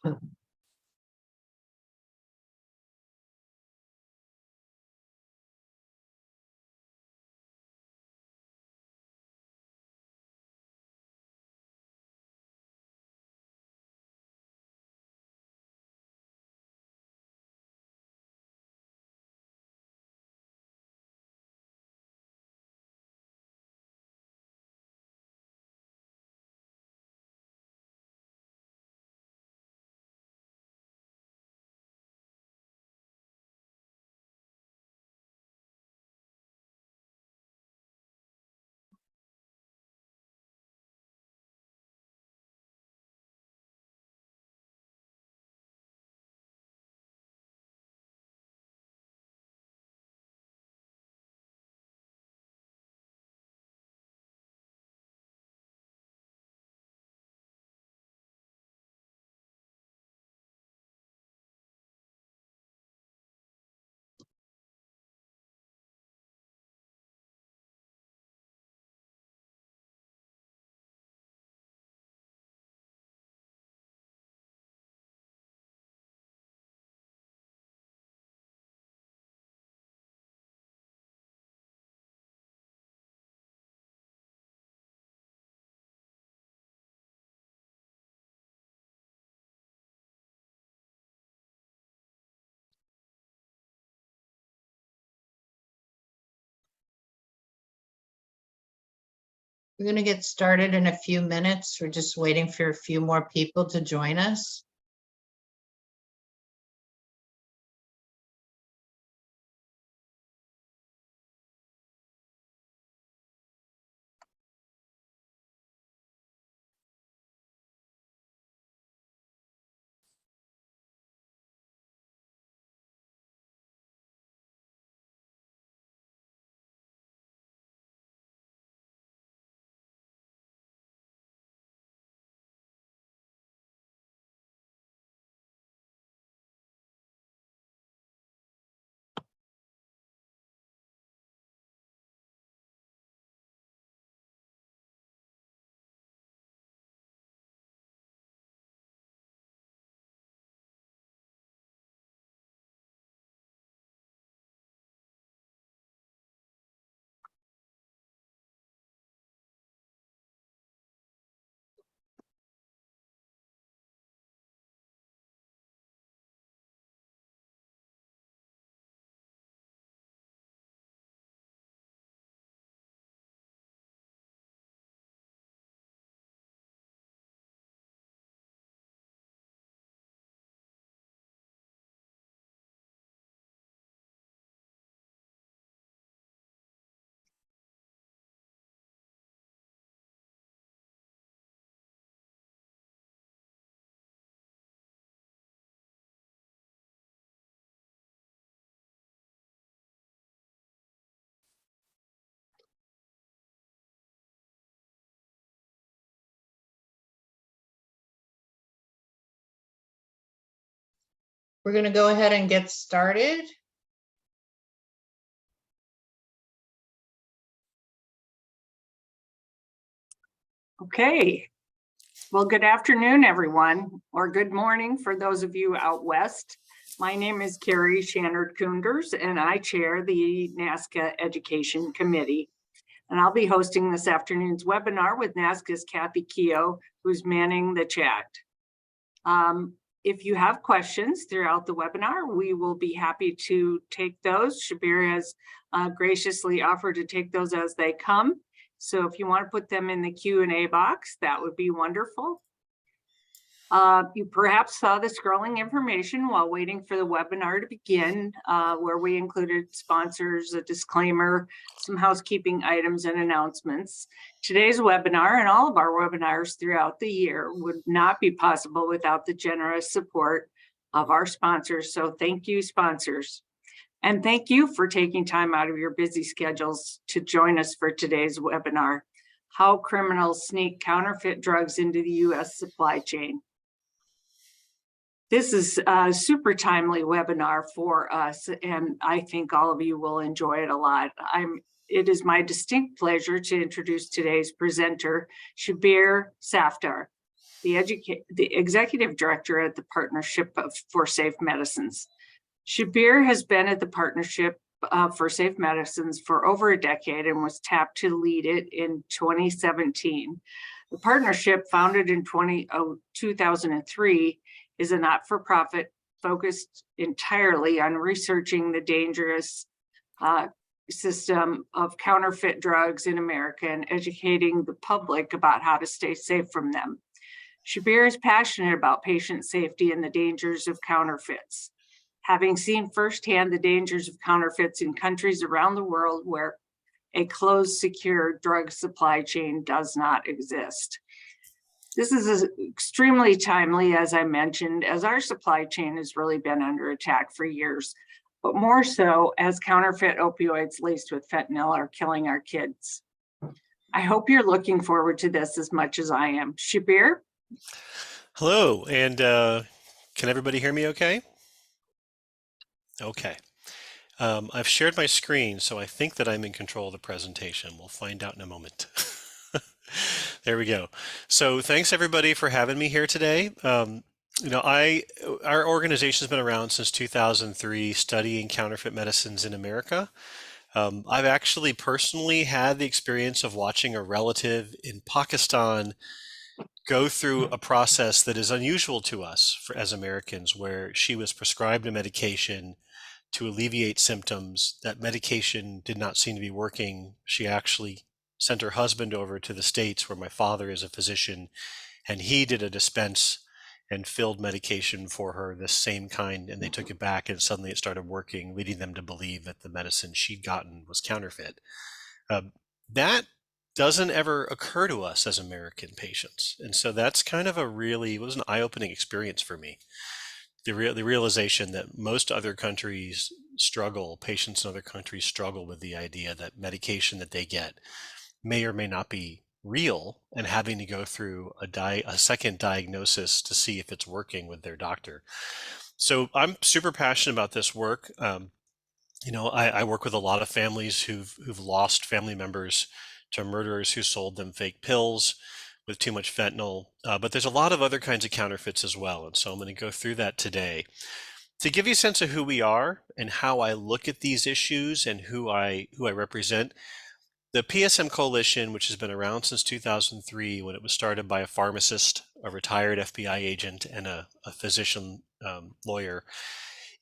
We're going to get started in a few minutes. We're just waiting for a few more people to join us. We're going to go ahead and get started. Okay. Well, good afternoon, everyone, or good morning for those of you out west. My name is Carrie Shannard-Kunders, and I chair the NASCA Education Committee. And I'll be hosting this afternoon's webinar with NASCA's Kathy Keogh, who's manning the chat. If you have questions throughout the webinar, we will be happy to take those. Shabbir has graciously offered to take those as they come. So if you want to put them in the Q&A box, that would be wonderful. You perhaps saw the scrolling information while waiting for the webinar to begin, where we included sponsors, a disclaimer, some housekeeping items and announcements. Today's webinar and all of our webinars throughout the year would not be possible without the generous support of our sponsors. So thank you, sponsors. And thank you for taking time out of your busy schedules to join us for today's webinar, How Criminals Sneak Counterfeit Drugs into the U.S. Supply Chain. This is a super timely webinar for us, and I think all of you will enjoy it a lot. It is my distinct pleasure to introduce today's presenter, Shabbir Safdar. the executive director at the Partnership for Safe Medicines. Shabbir has been at the Partnership for Safe Medicines for over a decade and was tapped to lead it in 2017. The partnership, founded in 2003, is a not-for-profit focused entirely on researching the dangerous system of counterfeit drugs in America and educating the public about how to stay safe from them. Shabbir is passionate about patient safety and the dangers of counterfeits, having seen firsthand the dangers of counterfeits in countries around the world where a closed, secure drug supply chain does not exist. This is extremely timely, as I mentioned, as our supply chain has really been under attack for years, but more so as counterfeit opioids laced with fentanyl are killing our kids. I hope you're looking forward to this as much as I am. Shabbir? Hello, and can everybody hear me okay? Okay. I've shared my screen, so I think that I'm in control of the presentation. We'll find out in a moment. There we go. So thanks everybody for having me here today. Our organization has been around since 2003, studying counterfeit medicines in America. I've actually personally had the experience of watching a relative in Pakistan go through a process that is unusual to us as Americans, where she was prescribed a medication to alleviate symptoms. That medication did not seem to be working. She actually sent her husband over to the States, where my father is a physician, and he did a dispense and filled medication for her, this same kind, and they took it back, and suddenly it started working, leading them to believe that the medicine she'd gotten was counterfeit. That doesn't ever occur to us as American patients, and so that's kind of it was an eye-opening experience for me. The realization that most other countries patients in other countries struggle with the idea that medication that they get may or may not be real, and having to go through a second diagnosis to see if it's working with their doctor. So I'm super passionate about this work. I work with a lot of families who've lost family members to murderers who sold them fake pills with too much fentanyl, but there's a lot of other kinds of counterfeits as well, and so I'm going to go through that today. To give you a sense of who we are and how I look at these issues and who I represent, the PSM Coalition, which has been around since 2003, when it was started by a pharmacist, a retired FBI agent, and a physician lawyer,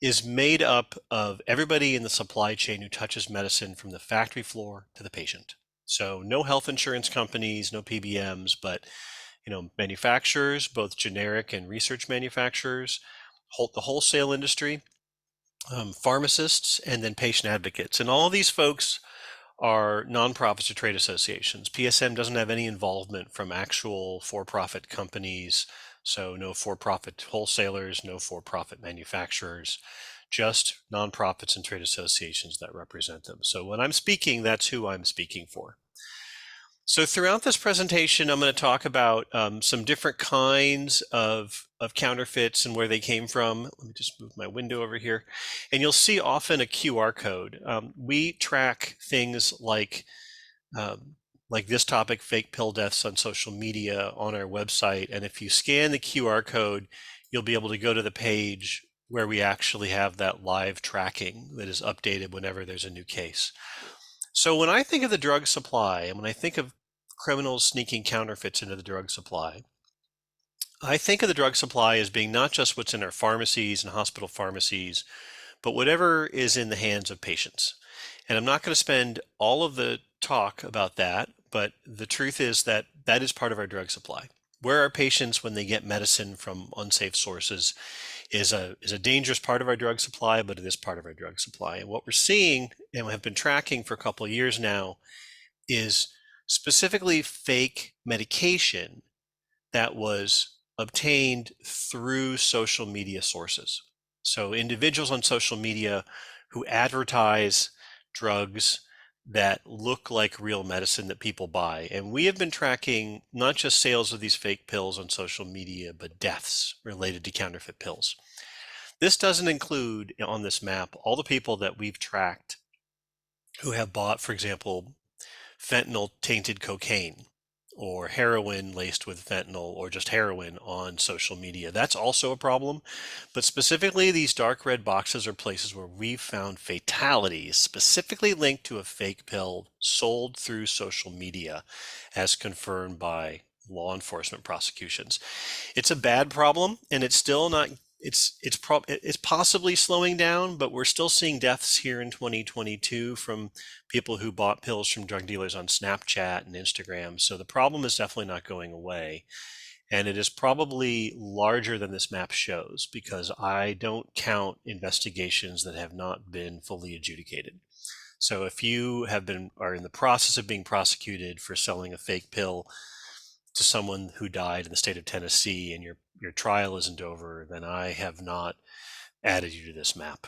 is made up of everybody in the supply chain who touches medicine from the factory floor to the patient. So no health insurance companies, no PBMs, but manufacturers, both generic and research manufacturers, the wholesale industry, pharmacists, and then patient advocates. And all of these folks are nonprofits or trade associations. PSM doesn't have any involvement from actual for-profit companies, so no for-profit wholesalers, no for-profit manufacturers, just nonprofits and trade associations that represent them. So when I'm speaking, that's who I'm speaking for. So throughout this presentation, I'm going to talk about some different kinds of counterfeits and where they came from. Let me just move my window over here. And you'll see often a QR code. We track things like this topic, fake pill deaths on social media, on our website. And if you scan the QR code, you'll be able to go to the page where we actually have that live tracking that is updated whenever there's a new case. So when I think of the drug supply, and when I think of criminals sneaking counterfeits into the drug supply, I think of the drug supply as being not just what's in our pharmacies and hospital pharmacies, but whatever is in the hands of patients. And I'm not going to spend all of the talk about that, but the truth is that that is part of our drug supply. Where are patients when they get medicine from unsafe sources is a dangerous part of our drug supply, but it is part of our drug supply. And what we're seeing, and we have been tracking for a couple of years now, is specifically fake medication that was obtained through social media sources. So individuals on social media who advertise drugs that look like real medicine that people buy. And we have been tracking not just sales of these fake pills on social media, but deaths related to counterfeit pills. This doesn't include on this map all the people that we've tracked who have bought, for example, fentanyl tainted cocaine or heroin laced with fentanyl, or just heroin on social media. That's also a problem. But specifically, these dark red boxes are places where we've found fatalities specifically linked to a fake pill sold through social media, as confirmed by law enforcement prosecutions. It's a bad problem, and it's still not. It's possibly slowing down, but we're still seeing deaths here in 2022 from people who bought pills from drug dealers on Snapchat and Instagram. So the problem is definitely not going away. And it is probably larger than this map shows, because I don't count investigations that have not been fully adjudicated. So if you are in the process of being prosecuted for selling a fake pill to someone who died in the state of Tennessee and your trial isn't over, then I have not added you to this map.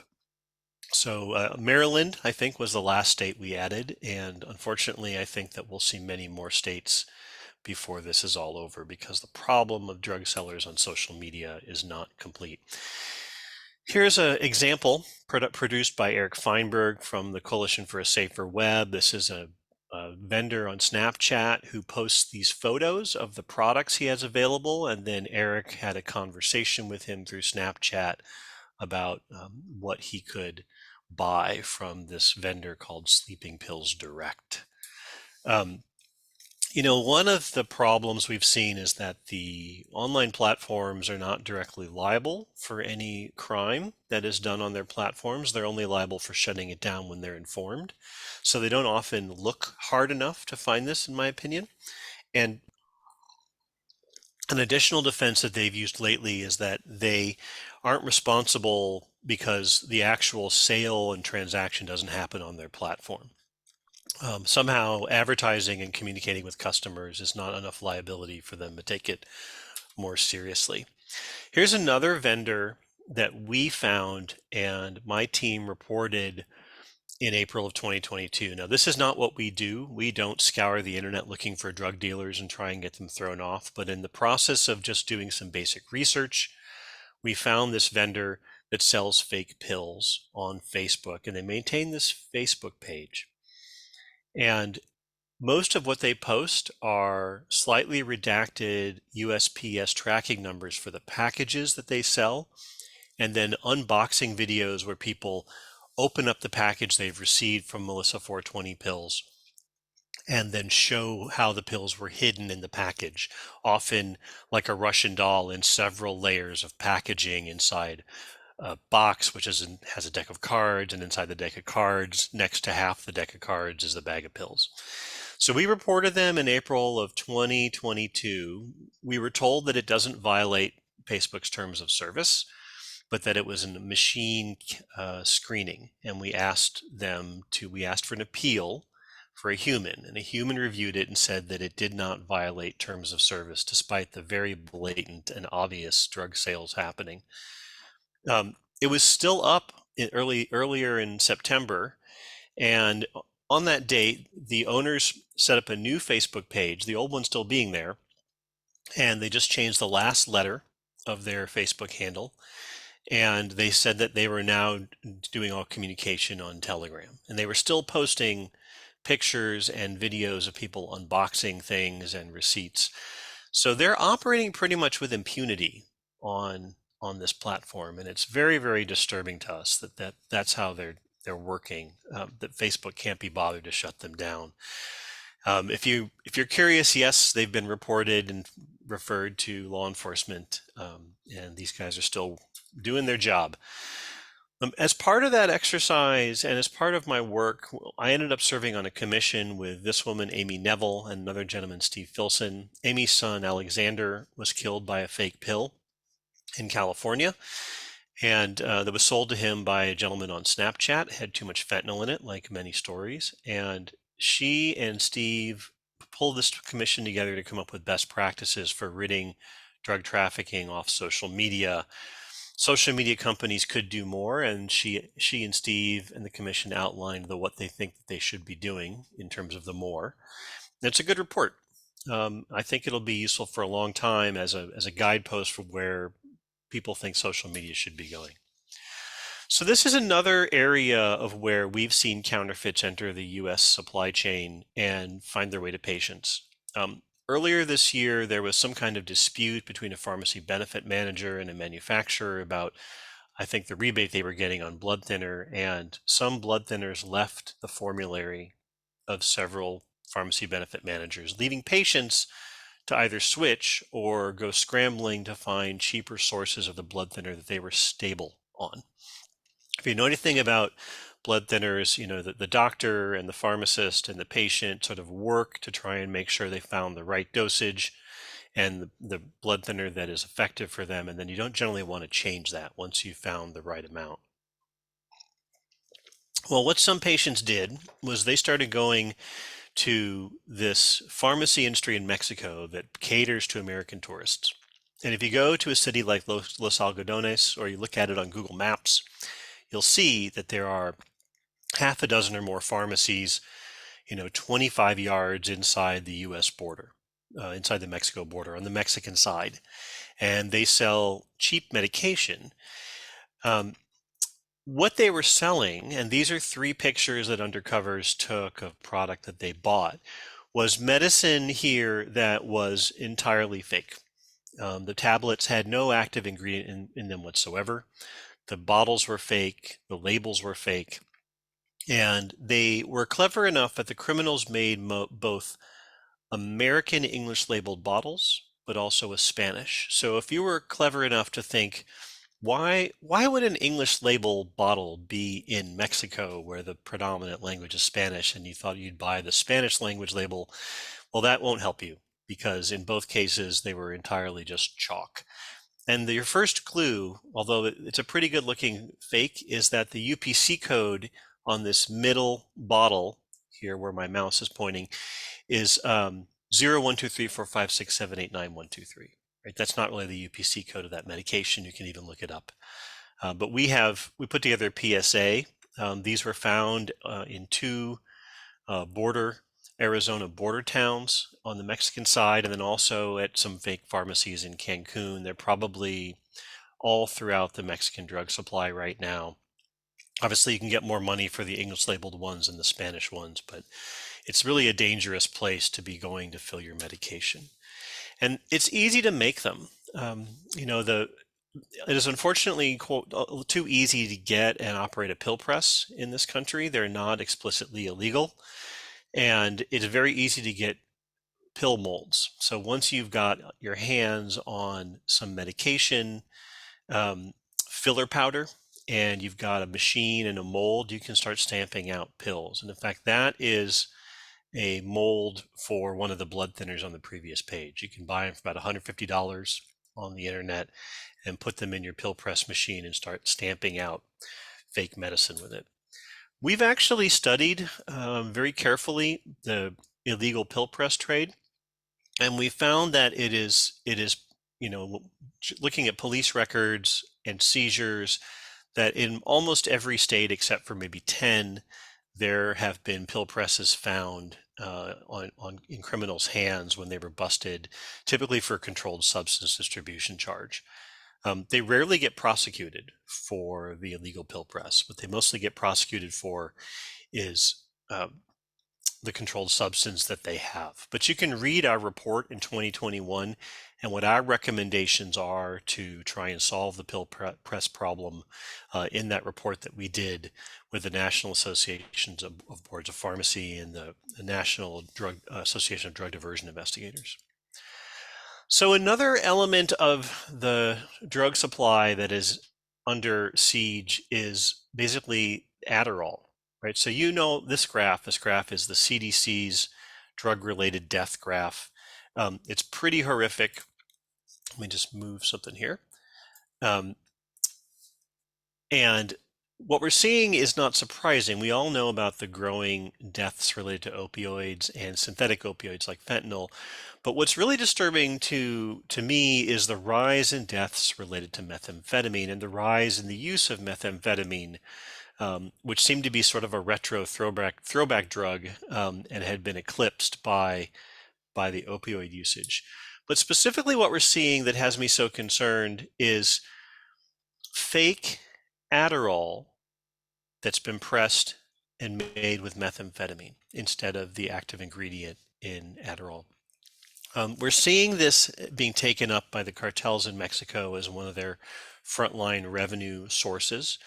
So Maryland, I think, was the last state we added, and unfortunately, I think that we'll see many more states before this is all over, because the problem of drug sellers on social media is not complete. Here's an example produced by Eric Feinberg from the Coalition for a Safer Web. This is a vendor on Snapchat who posts these photos of the products he has available, and then Eric had a conversation with him through Snapchat about what he could buy from this vendor called Sleeping Pills Direct. One of the problems we've seen is that the online platforms are not directly liable for any crime that is done on their platforms. They're only liable for shutting it down when they're informed. So they don't often look hard enough to find this, in my opinion. And an additional defense that they've used lately is that they aren't responsible because the actual sale and transaction doesn't happen on their platform. Somehow advertising and communicating with customers is not enough liability for them to take it more seriously. Here's another vendor that we found and my team reported in April of 2022. Now, this is not what we do. We don't scour the internet looking for drug dealers and try and get them thrown off. But in the process of just doing some basic research, we found this vendor that sells fake pills on Facebook, and they maintain this Facebook page. And most of what they post are slightly redacted USPS tracking numbers for the packages that they sell, and then unboxing videos where people open up the package they've received from Melissa 420 pills and then show how the pills were hidden in the package, often like a Russian doll in several layers of packaging inside a box, which has a deck of cards, and inside the deck of cards, next to half the deck of cards, is the bag of pills. So we reported them in April of 2022. We were told that it doesn't violate Facebook's terms of service, but that it was a machine screening. And we asked for an appeal for a human, and a human reviewed it and said that it did not violate terms of service, despite the very blatant and obvious drug sales happening. It was still up earlier in September, and on that date, the owners set up a new Facebook page, the old one still being there, and they just changed the last letter of their Facebook handle, and they said that they were now doing all communication on Telegram, and they were still posting pictures and videos of people unboxing things and receipts. So they're operating pretty much with impunity on this platform, and it's very, very disturbing to us that's how they're working. That Facebook can't be bothered to shut them down. If you're curious, yes, they've been reported and referred to law enforcement, and these guys are still doing their job. As part of that exercise and as part of my work, I ended up serving on a commission with this woman, Amy Neville, and another gentleman, Steve Filson. Amy's son, Alexander, was killed by a fake pill in California, and that was sold to him by a gentleman on Snapchat. It had too much fentanyl in it, like many stories. And she and Steve pulled this commission together to come up with best practices for ridding drug trafficking off social media. Social media companies could do more, and she and Steve and the commission outlined what they think that they should be doing in terms of the more. And it's a good report. I think it'll be useful for a long time as a guidepost for where people think social media should be going. So this is another area of where we've seen counterfeits enter the U.S. supply chain and find their way to patients. earlier this year, there was some kind of dispute between a pharmacy benefit manager and a manufacturer about, I think, the rebate they were getting on blood thinner, and some blood thinners left the formulary of several pharmacy benefit managers, leaving patients to either switch or go scrambling to find cheaper sources of the blood thinner that they were stable on. If you know anything about blood thinners, you know that the doctor and the pharmacist and the patient sort of work to try and make sure they found the right dosage and the blood thinner that is effective for them. And then you don't generally want to change that once you've found the right amount. Well, what some patients did was they started going to this pharmacy industry in Mexico that caters to American tourists. And if you go to a city like Los Algodones, or you look at it on Google Maps, you'll see that there are half a dozen or more pharmacies, 25 yards inside the US border, inside the Mexico border on the Mexican side. And they sell cheap medication. What they were selling, and these are 3 pictures that Undercovers took of product that they bought, was medicine here that was entirely fake. The tablets had no active ingredient in them whatsoever. The bottles were fake, the labels were fake, and they were clever enough that the criminals made both American English labeled bottles, but also a Spanish. So if you were clever enough to think, why would an English label bottle be in Mexico where the predominant language is Spanish, and you thought you'd buy the Spanish language label? Well, that won't help you, because in both cases they were entirely just chalk. And your first clue, although it's a pretty good looking fake, is that the UPC code on this middle bottle here where my mouse is pointing is 012345678912. Right? That's not really the UPC code of that medication. You can even look it up. But we put together a PSA. These were found in 2 Arizona border towns on the Mexican side, and then also at some fake pharmacies in Cancun. They're probably all throughout the Mexican drug supply right now. Obviously, you can get more money for the English labeled ones than the Spanish ones, but it's really a dangerous place to be going to fill your medication. And it's easy to make them. It is unfortunately, quote, too easy to get and operate a pill press in this country. They're not explicitly illegal. And it's very easy to get pill molds. So once you've got your hands on some medication, filler powder, and you've got a machine and a mold, you can start stamping out pills. And in fact, that is a mold for one of the blood thinners on the previous page. You can buy them for about $150 on the internet and put them in your pill press machine and start stamping out fake medicine with it. We've actually studied very carefully the illegal pill press trade, and we found that it is looking at police records and seizures, that in almost every state except for maybe 10, there have been pill presses found in criminals' hands when they were busted, typically for controlled substance distribution charge. They rarely get prosecuted for the illegal pill press. What they mostly get prosecuted for is the controlled substance that they have. But you can read our report in 2021 and what our recommendations are to try and solve the pill press problem in that report that we did with the National Associations of Boards of Pharmacy and the National Association of Drug Diversion Investigators. So another element of the drug supply that is under siege is basically Adderall, right? So this graph is the CDC's drug-related death graph. It's pretty horrific. Let me just move something here. And what we're seeing is not surprising. We all know about the growing deaths related to opioids and synthetic opioids like fentanyl. But what's really disturbing to me is the rise in deaths related to methamphetamine and the rise in the use of methamphetamine, which seemed to be sort of a retro throwback drug and had been eclipsed by the opioid usage. But specifically what we're seeing that has me so concerned is fake Adderall that's been pressed and made with methamphetamine instead of the active ingredient in Adderall. We're seeing this being taken up by the cartels in Mexico as one of their frontline revenue sources.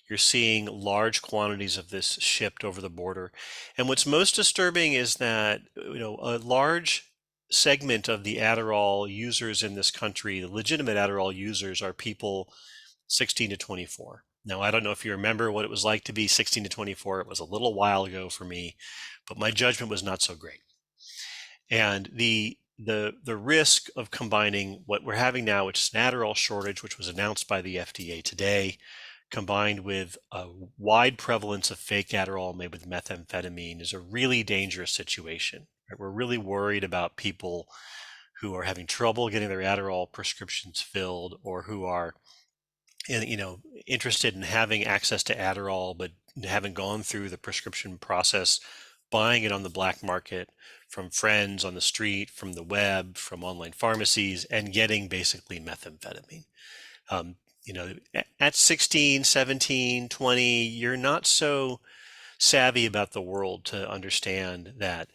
You're seeing large quantities of this shipped over the border. And what's most disturbing is that, a large segment of the Adderall users in this country, the legitimate Adderall users, are people 16 to 24. Now, I don't know if you remember what it was like to be 16 to 24. It was a little while ago for me, but my judgment was not so great. And the risk of combining what we're having now, which is an Adderall shortage, which was announced by the FDA today, combined with a wide prevalence of fake Adderall made with methamphetamine, is a really dangerous situation. Right? We're really worried about people who are having trouble getting their Adderall prescriptions filled, or who are, interested in having access to Adderall but haven't gone through the prescription process, buying it on the black market from friends on the street, from the web, from online pharmacies, and getting basically methamphetamine. Um, at 16, 17, 20, you're not so savvy about the world to understand that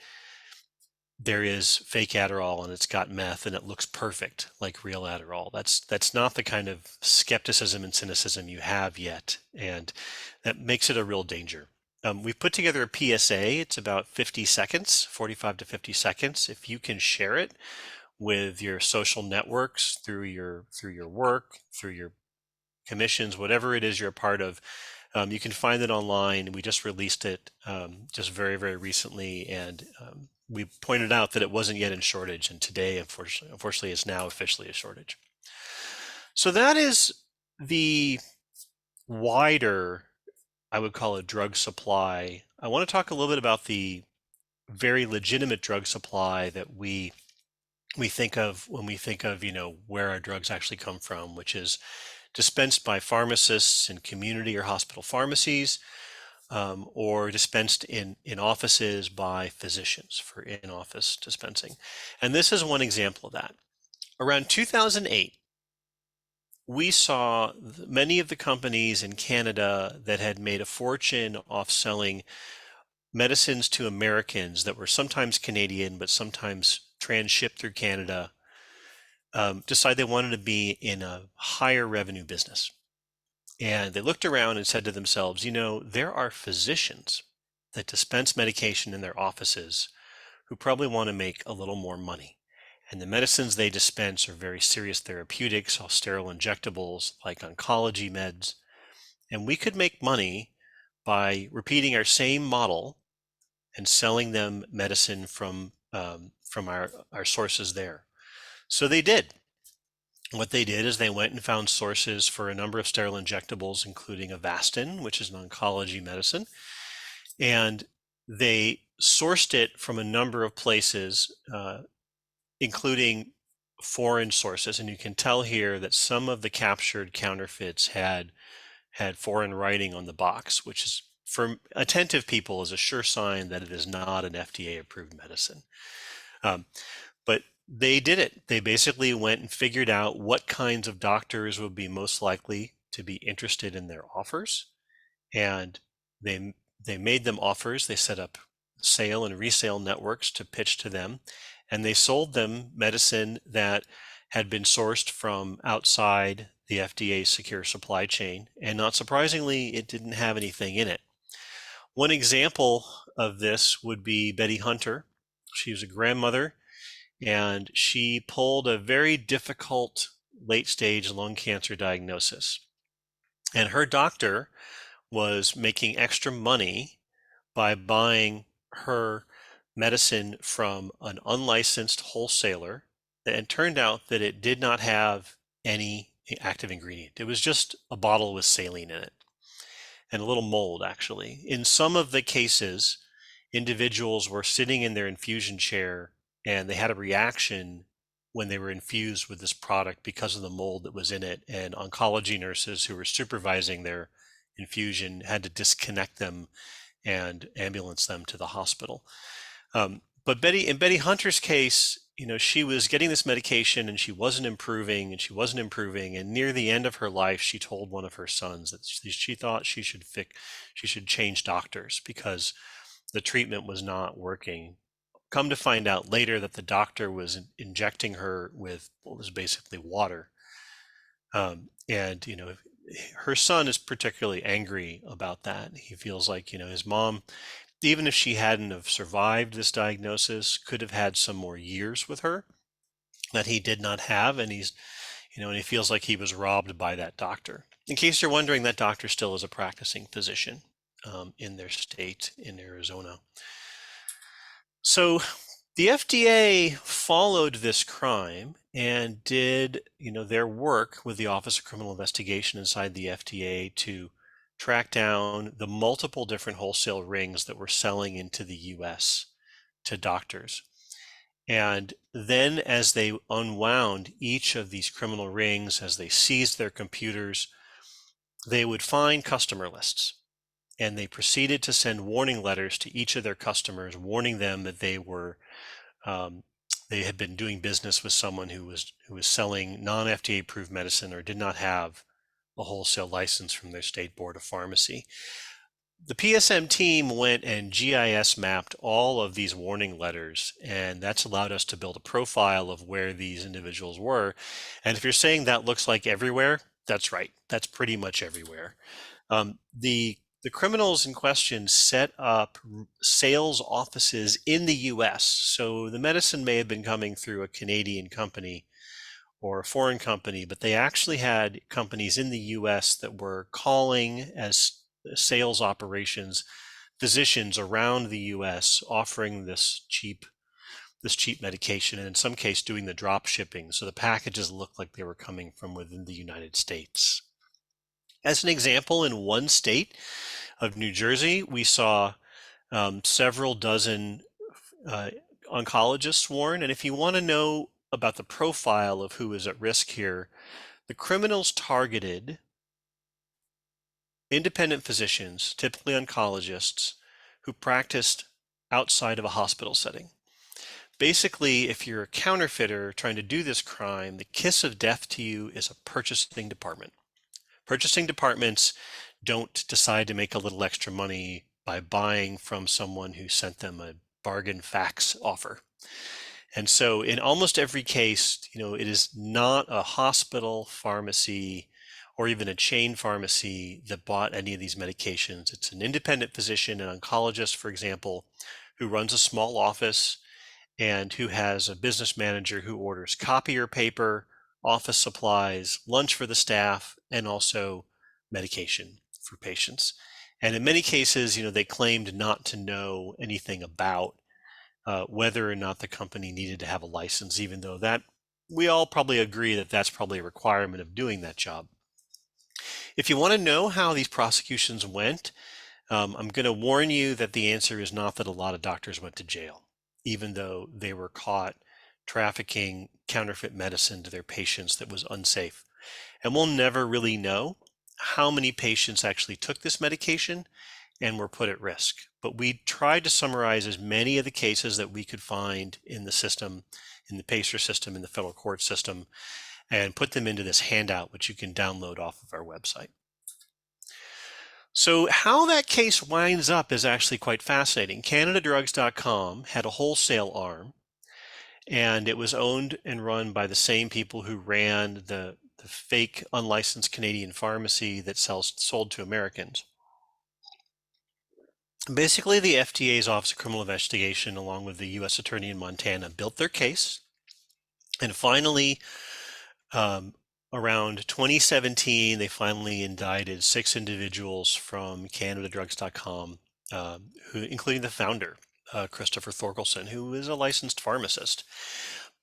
there is fake Adderall and it's got meth and it looks perfect like real Adderall. That's not the kind of skepticism and cynicism you have yet, and that makes it a real danger. We've put together a PSA. It's about 50 seconds, 45 to 50 seconds. If you can share it with your social networks, through your work, through your commissions, whatever it is you're a part of, you can find it online. We just released it just very, very recently, and we pointed out that it wasn't yet in shortage, and today, unfortunately, it's now officially a shortage. So that is the wider, I would call it, drug supply. I want to talk a little bit about the very legitimate drug supply that we think of when we think of, where our drugs actually come from, which is dispensed by pharmacists in community or hospital pharmacies, or dispensed in offices by physicians for in-office dispensing. And this is one example of that. Around 2008, we saw many of the companies in Canada that had made a fortune off selling medicines to Americans that were sometimes Canadian, but sometimes transshipped through Canada, decide they wanted to be in a higher revenue business. And they looked around and said to themselves, there are physicians that dispense medication in their offices who probably want to make a little more money. And the medicines they dispense are very serious therapeutics, all sterile injectables like oncology meds. And we could make money by repeating our same model and selling them medicine from our sources there. So they did. What they did is they went and found sources for a number of sterile injectables, including Avastin, which is an oncology medicine, and they sourced it from a number of places, including foreign sources. And you can tell here that some of the captured counterfeits had foreign writing on the box, which is, for attentive people, is a sure sign that it is not an FDA-approved medicine. But they did it. They basically went and figured out what kinds of doctors would be most likely to be interested in their offers, and they made them offers. They set up sale and resale networks to pitch to them, and they sold them medicine that had been sourced from outside the FDA's secure supply chain, and not surprisingly, it didn't have anything in it. One example of this would be Betty Hunter. She was a grandmother, and she pulled a very difficult late-stage lung cancer diagnosis. And her doctor was making extra money by buying her medicine from an unlicensed wholesaler, and it turned out that it did not have any active ingredient. It was just a bottle with saline in it and a little mold, actually. In some of the cases, individuals were sitting in their infusion chair and they had a reaction when they were infused with this product because of the mold that was in it, and oncology nurses who were supervising their infusion had to disconnect them and ambulance them to the hospital. But in Betty Hunter's case, she was getting this medication and she wasn't improving, and near the end of her life, she told one of her sons that she thought she should change doctors because the treatment was not working come to find out later that the doctor was injecting her with what was basically water. And, her son is particularly angry about that. He feels like, his mom, even if she hadn't have survived this diagnosis, could have had some more years with her that he did not have. And and he feels like he was robbed by that doctor. In case you're wondering, that doctor still is a practicing physician in their state in Arizona. So the FDA followed this crime and did, their work with the Office of Criminal Investigation inside the FDA to track down the multiple different wholesale rings that were selling into the US to doctors. And then as they unwound each of these criminal rings, as they seized their computers, they would find customer lists. And they proceeded to send warning letters to each of their customers, warning them that they had been doing business with someone who was selling non-FDA approved medicine or did not have a wholesale license from their state board of pharmacy. The PSM team went and GIS mapped all of these warning letters, and that's allowed us to build a profile of where these individuals were. And if you're saying that looks like everywhere, that's right. That's pretty much everywhere. The criminals in question set up sales offices in the US. So the medicine may have been coming through a Canadian company or a foreign company, but they actually had companies in the US that were calling as sales operations physicians around the US offering this cheap medication, and in some case doing the drop shipping. So the packages looked like they were coming from within the United States. As an example, in one state of New Jersey, we saw several dozen oncologists warned. And if you want to know about the profile of who is at risk here, the criminals targeted independent physicians, typically oncologists, who practiced outside of a hospital setting. Basically, if you're a counterfeiter trying to do this crime, the kiss of death to you is a purchasing department. Purchasing departments don't decide to make a little extra money by buying from someone who sent them a bargain fax offer. And so in almost every case, it is not a hospital, pharmacy, or even a chain pharmacy that bought any of these medications. It's an independent physician, an oncologist, for example, who runs a small office and who has a business manager who orders copier paper, office supplies, lunch for the staff, and also medication for patients. And in many cases, they claimed not to know anything about whether or not the company needed to have a license, even though that we all probably agree that that's probably a requirement of doing that job. If you want to know how these prosecutions went, I'm going to warn you that the answer is not that a lot of doctors went to jail, even though they were caught trafficking counterfeit medicine to their patients that was unsafe. And we'll never really know how many patients actually took this medication and were put at risk. But we tried to summarize as many of the cases that we could find in the system, in the PACER system, in the federal court system, and put them into this handout, which you can download off of our website. So how that case winds up is actually quite fascinating. CanadaDrugs.com had a wholesale arm, and it was owned and run by the same people who ran the fake unlicensed Canadian pharmacy that sold to Americans. Basically, the FDA's Office of Criminal Investigation, along with the U.S. Attorney in Montana, built their case. And finally, around 2017, they finally indicted 6 individuals from CanadaDrugs.com, including the founder, Christopher Thorkelson, who is a licensed pharmacist.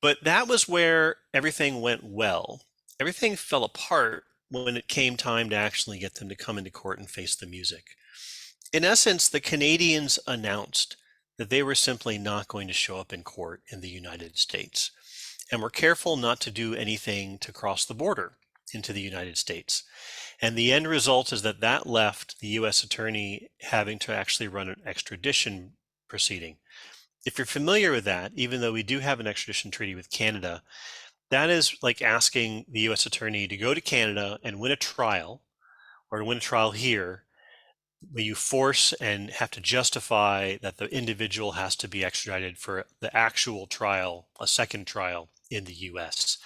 But that was where everything went well. Everything fell apart when it came time to actually get them to come into court and face the music. In essence, the Canadians announced that they were simply not going to show up in court in the United States, and were careful not to do anything to cross the border into the United States. And the end result is that left the U.S. Attorney having to actually run an extradition proceeding. If you're familiar with that, even though we do have an extradition treaty with Canada, that is like asking the U.S. Attorney to go to Canada and win a trial, or to win a trial here, where you force and have to justify that the individual has to be extradited for the actual trial, a second trial in the US.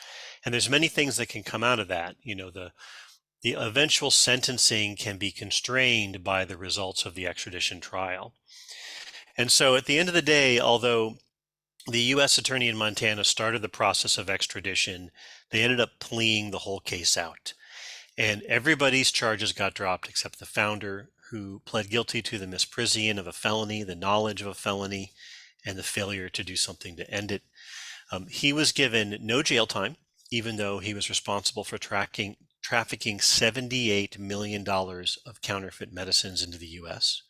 And there's many things that can come out of that. You know, the eventual sentencing can be constrained by the results of the extradition trial. And so at the end of the day, although the U.S. attorney in Montana started the process of extradition, they ended up pleading the whole case out. And everybody's charges got dropped except the founder, who pled guilty to the misprision of a felony, the knowledge of a felony, and the failure to do something to end it. He was given no jail time, even though he was responsible for trafficking $78 million of counterfeit medicines into the U.S.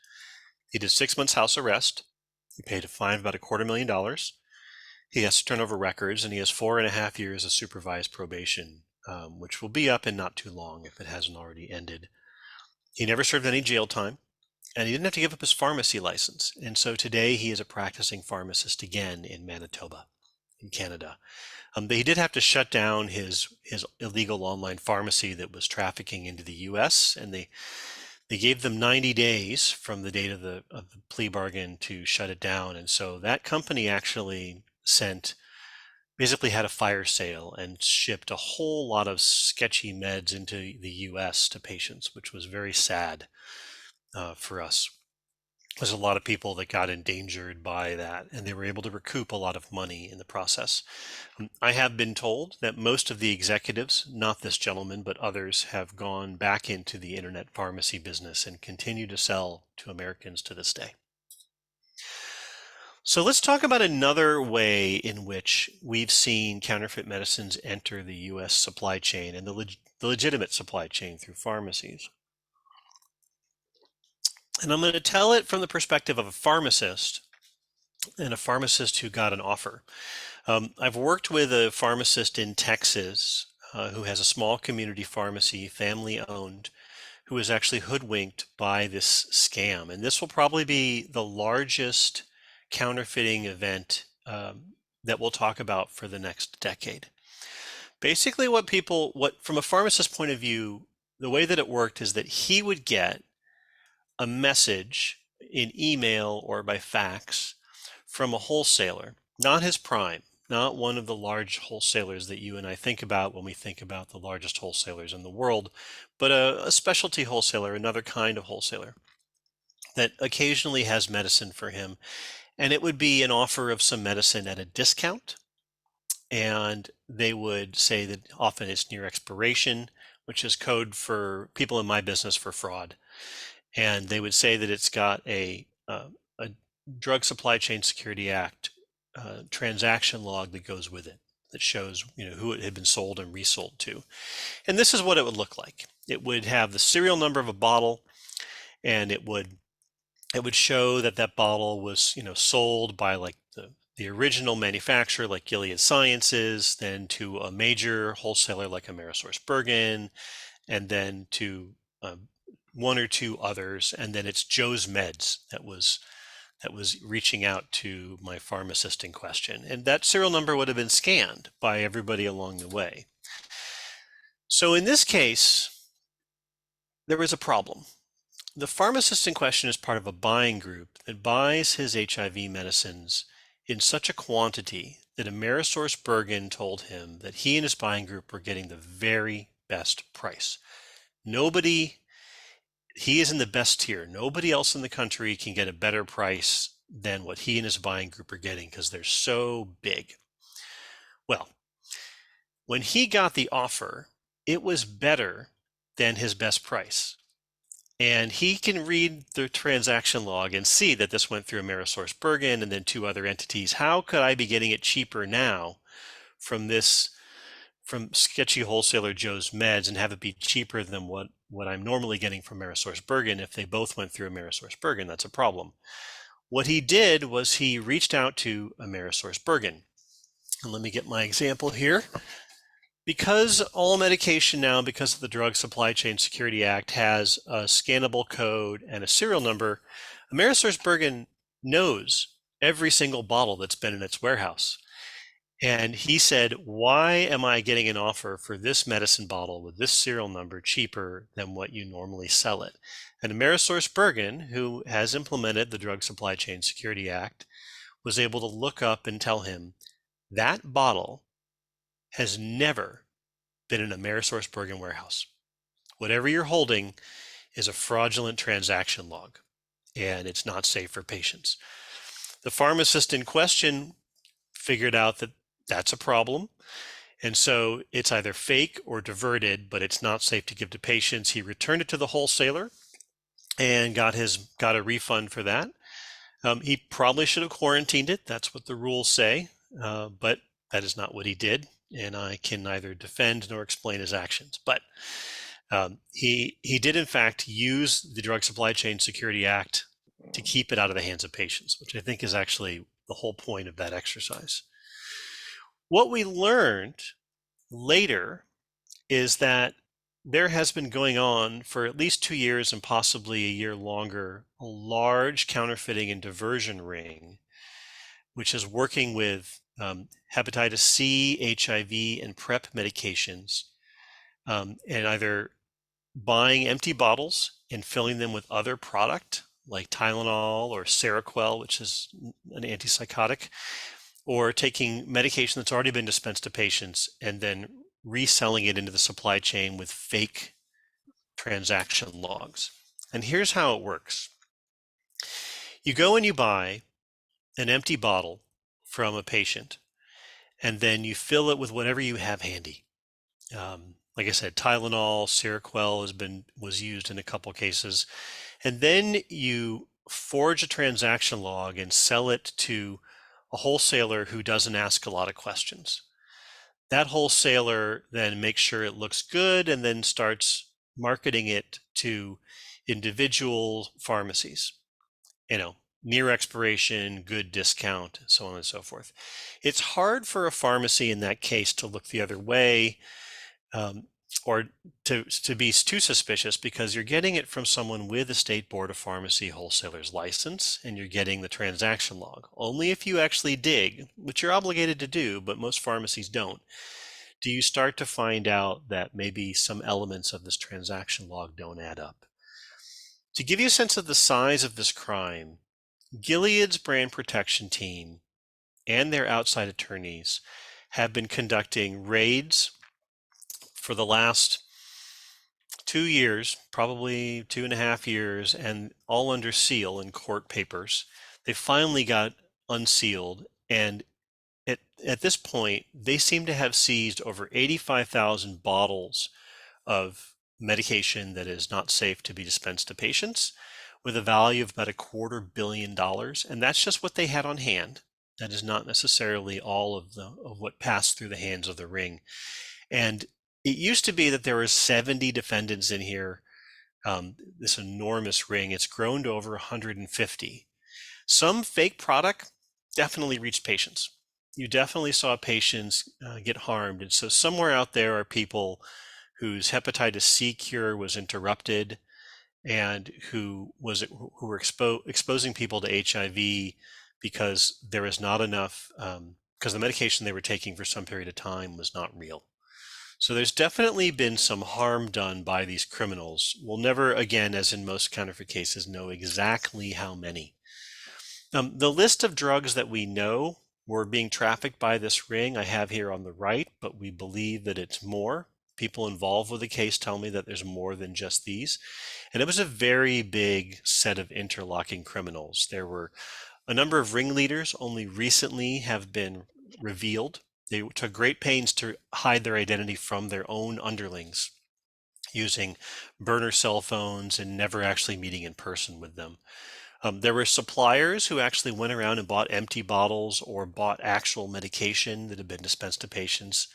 He did 6 months house arrest. He paid a fine of about $250,000. He has to turn over records, and he has 4.5 years of supervised probation, which will be up in not too long if it hasn't already ended. He never served any jail time, and he didn't have to give up his pharmacy license. And so today he is a practicing pharmacist again in Manitoba, in Canada. But he did have to shut down his illegal online pharmacy that was trafficking into the U.S., and they gave them 90 days from the date of the plea bargain to shut it down. And so that company actually basically had a fire sale and shipped a whole lot of sketchy meds into the US to patients, which was very sad for us. There's a lot of people that got endangered by that, and they were able to recoup a lot of money in the process. I have been told that most of the executives, not this gentleman, but others, have gone back into the internet pharmacy business and continue to sell to Americans to this day. So let's talk about another way in which we've seen counterfeit medicines enter the U.S. supply chain and the legitimate supply chain through pharmacies. And I'm going to tell it from the perspective of a pharmacist, and a pharmacist who got an offer. I've worked with a pharmacist in Texas who has a small community pharmacy, family owned, who was actually hoodwinked by this scam. And this will probably be the largest counterfeiting event that we'll talk about for the next decade. Basically, from a pharmacist's point of view, the way that it worked is that he would get a message in email or by fax from a wholesaler, not his prime, not one of the large wholesalers that you and I think about when we think about the largest wholesalers in the world, but a specialty wholesaler, another kind of wholesaler that occasionally has medicine for him. And it would be an offer of some medicine at a discount. And they would say that often it's near expiration, which is code for people in my business for fraud. And they would say that it's got a Drug Supply Chain Security Act transaction log that goes with it that shows who it had been sold and resold to. And this is what it would look like. It would have the serial number of a bottle, and it would show that bottle was sold by like the original manufacturer like Gilead Sciences, then to a major wholesaler like AmerisourceBergen, and then to one or two others, and then it's Joe's Meds that was reaching out to my pharmacist in question. And that serial number would have been scanned by everybody along the way. So in this case, there was a problem. The pharmacist in question is part of a buying group that buys his HIV medicines in such a quantity that AmerisourceBergen told him that he and his buying group were getting the very best price. He is in the best tier. Nobody else in the country can get a better price than what he and his buying group are getting because they're so big. Well, when he got the offer, it was better than his best price. And he can read the transaction log and see that this went through AmerisourceBergen and then two other entities. How could I be getting it cheaper now from sketchy wholesaler Joe's Meds and have it be cheaper than what I'm normally getting from AmerisourceBergen? If they both went through AmerisourceBergen, that's a problem. What he did was he reached out to AmerisourceBergen. And let me get my example here. Because all medication now, because of the Drug Supply Chain Security Act, has a scannable code and a serial number, AmerisourceBergen knows every single bottle that's been in its warehouse. And he said, why am I getting an offer for this medicine bottle with this serial number cheaper than what you normally sell it? And AmerisourceBergen, who has implemented the Drug Supply Chain Security Act, was able to look up and tell him that bottle has never been in a AmerisourceBergen warehouse. Whatever you're holding is a fraudulent transaction log, and it's not safe for patients. The pharmacist in question figured out that that's a problem. And so it's either fake or diverted, but it's not safe to give to patients. He returned it to the wholesaler and got a refund for that. He probably should have quarantined it. That's what the rules say, but that is not what he did. And I can neither defend nor explain his actions. But he did, in fact, use the Drug Supply Chain Security Act to keep it out of the hands of patients, which I think is actually the whole point of that exercise. What we learned later is that there has been going on for at least 2 years and possibly a year longer, a large counterfeiting and diversion ring, which is working with hepatitis C, HIV, and PrEP medications, and either buying empty bottles and filling them with other product like Tylenol or Seroquel, which is an antipsychotic, or taking medication that's already been dispensed to patients and then reselling it into the supply chain with fake transaction logs. And here's how it works. You go and you buy an empty bottle from a patient, and then you fill it with whatever you have handy. Like I said, Tylenol, Seroquel was used in a couple cases. And then you forge a transaction log and sell it to a wholesaler who doesn't ask a lot of questions. That wholesaler then makes sure it looks good and then starts marketing it to individual pharmacies, near expiration, good discount, so on and so forth. It's hard for a pharmacy in that case to look the other way, or to be too suspicious, because you're getting it from someone with a State Board of Pharmacy wholesaler's license, and you're getting the transaction log. Only if you actually dig, which you're obligated to do, but most pharmacies don't, do you start to find out that maybe some elements of this transaction log don't add up. To give you a sense of the size of this crime, Gilead's brand protection team and their outside attorneys have been conducting raids for the last 2 years, probably 2.5 years, and all under seal in court papers. They finally got unsealed, and at this point, they seem to have seized over 85,000 bottles of medication that is not safe to be dispensed to patients, with a value of about $250 million. And that's just what they had on hand. That is not necessarily all of what passed through the hands of the ring. And it used to be that there were 70 defendants in here, this enormous ring. It's grown to over 150. Some fake product definitely reached patients. You definitely saw patients get harmed. And so somewhere out there are people whose hepatitis C cure was interrupted and who were exposing people to HIV because there was not enough, because the medication they were taking for some period of time was not real. So there's definitely been some harm done by these criminals. We'll never again, as in most counterfeit cases, know exactly how many. The list of drugs that we know were being trafficked by this ring I have here on the right, but we believe that it's more. People involved with the case tell me that there's more than just these. And it was a very big set of interlocking criminals. There were a number of ringleaders only recently have been revealed. They took great pains to hide their identity from their own underlings, using burner cell phones and never actually meeting in person with them. There were suppliers who actually went around and bought empty bottles or bought actual medication that had been dispensed to patients,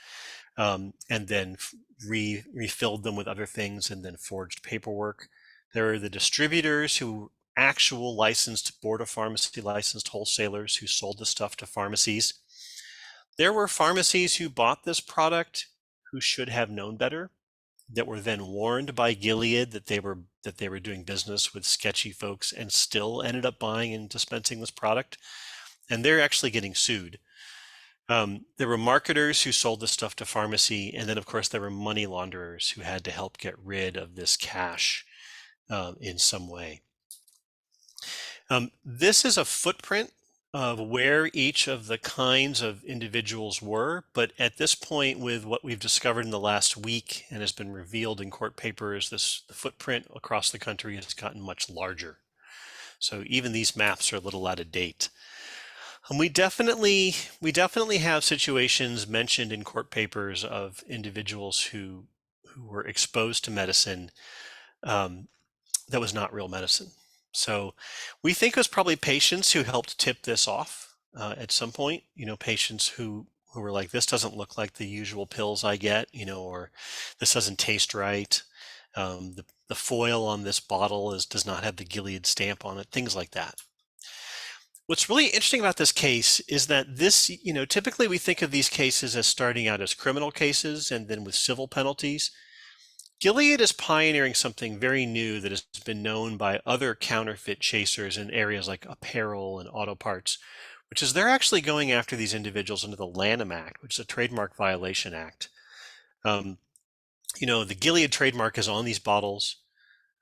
and then refilled them with other things and then forged paperwork. There are the distributors who actual licensed Board of Pharmacy licensed wholesalers who sold the stuff to pharmacies. There were pharmacies who bought this product who should have known better, that were then warned by Gilead that they were doing business with sketchy folks and still ended up buying and dispensing this product. And they're actually getting sued. There were marketers who sold this stuff to pharmacy, and then of course there were money launderers who had to help get rid of this cash in some way. This is a footprint of where each of the kinds of individuals were, but at this point, with what we've discovered in the last week and has been revealed in court papers, the footprint across the country has gotten much larger. So even these maps are a little out of date. And we definitely have situations mentioned in court papers of individuals who were exposed to medicine that was not real medicine. So we think it was probably patients who helped tip this off at some point. Patients who were like, this doesn't look like the usual pills I get, or this doesn't taste right. The foil on this bottle does not have the Gilead stamp on it, things like that. What's really interesting about this case is that this, typically we think of these cases as starting out as criminal cases and then with civil penalties. Gilead is pioneering something very new that has been known by other counterfeit chasers in areas like apparel and auto parts, which is they're actually going after these individuals under the Lanham Act, which is a trademark violation act. The Gilead trademark is on these bottles.